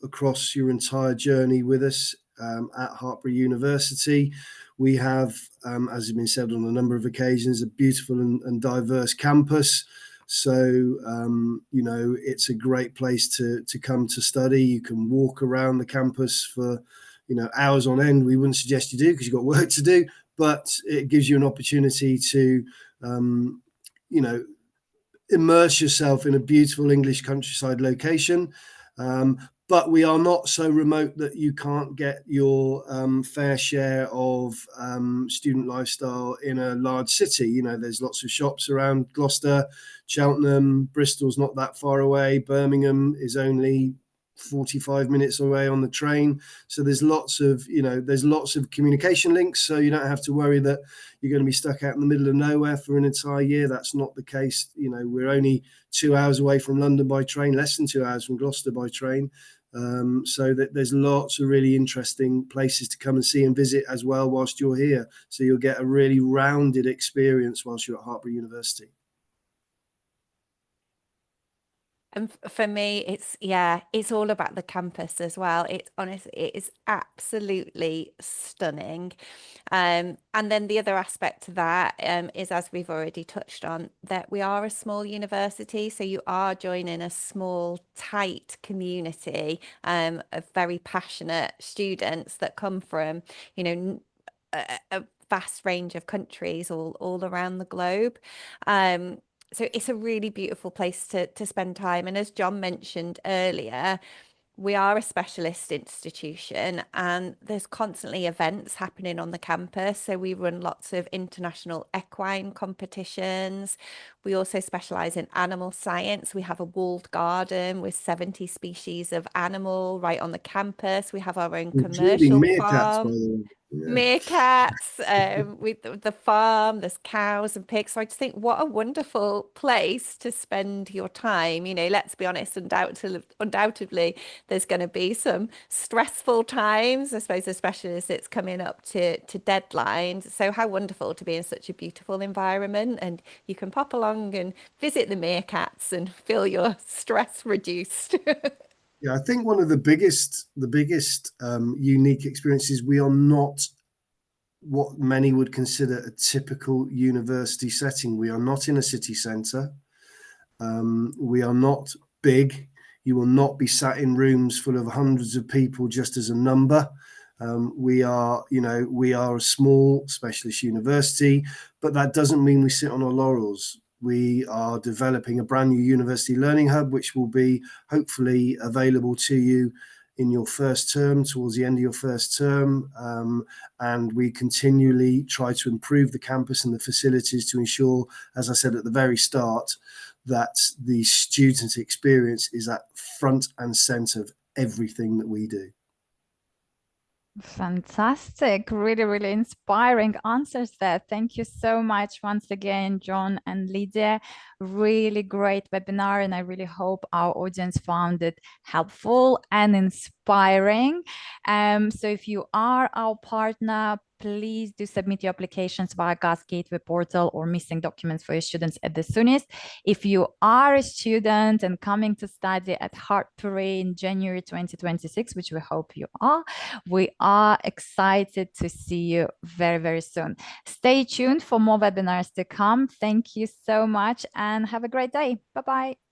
across your entire journey with us at Hartpury University. We have, as has been said on a number of occasions, a beautiful and diverse campus. So, it's a great place to come to study. You can walk around the campus for, hours on end. We wouldn't suggest you do because you've got work to do, but it gives you an opportunity to, immerse yourself in a beautiful English countryside location. But we are not so remote that you can't get your fair share of student lifestyle in a large city. There's lots of shops around Gloucester, Cheltenham, Bristol's not that far away. Birmingham is only 45 minutes away on the train. So there's lots of communication links. So you don't have to worry that you're going to be stuck out in the middle of nowhere for an entire year. That's not the case. We're only 2 hours away from London by train, less than 2 hours from Gloucester by train. So that there's lots of really interesting places to come and see and visit as well whilst you're here. So you'll get a really rounded experience whilst you're at Hartpury University. And for me, it's all about the campus as well. It is absolutely stunning. And then the other aspect to that is, as we've already touched on, that we are a small university. So you are joining a small, tight community of very passionate students that come from, a vast range of countries all around the globe. So it's a really beautiful place to spend time. And as John mentioned earlier, we are a specialist institution and there's constantly events happening on the campus. So we run lots of international equine competitions. We also specialise in animal science. We have a walled garden with 70 species of animal right on the campus. We have our own commercial meerkats, by farm. the way. Yeah. Meerkats, with the farm, there's cows and pigs. So I just think what a wonderful place to spend your time. Let's be honest, undoubtedly there's going to be some stressful times, I suppose, especially as it's coming up to deadlines. So how wonderful to be in such a beautiful environment, and you can pop along and visit the meerkats and feel your stress reduced. Yeah, I think one of the biggest unique experiences, we are not what many would consider a typical university setting. We are not in a city centre. We are not big. You will not be sat in rooms full of hundreds of people just as a number. We are a small specialist university, but that doesn't mean we sit on our laurels. We are developing a brand new university learning hub, which will be hopefully available to you in your first term, towards the end of your first term. And we continually try to improve the campus and the facilities to ensure, as I said at the very start, that the student experience is at front and center of everything that we do. Fantastic. Really, really inspiring answers there. Thank you so much once again, John and Lydia. Really great webinar, and I really hope our audience found it helpful and inspiring. So if you are our partner, please do submit your applications via GAS Gateway portal or missing documents for your students at the soonest. If you are a student and coming to study at Hartpury in January 2026, which we hope you are, we are excited to see you very, very soon. Stay tuned for more webinars to come. Thank you so much and have a great day. Bye-bye.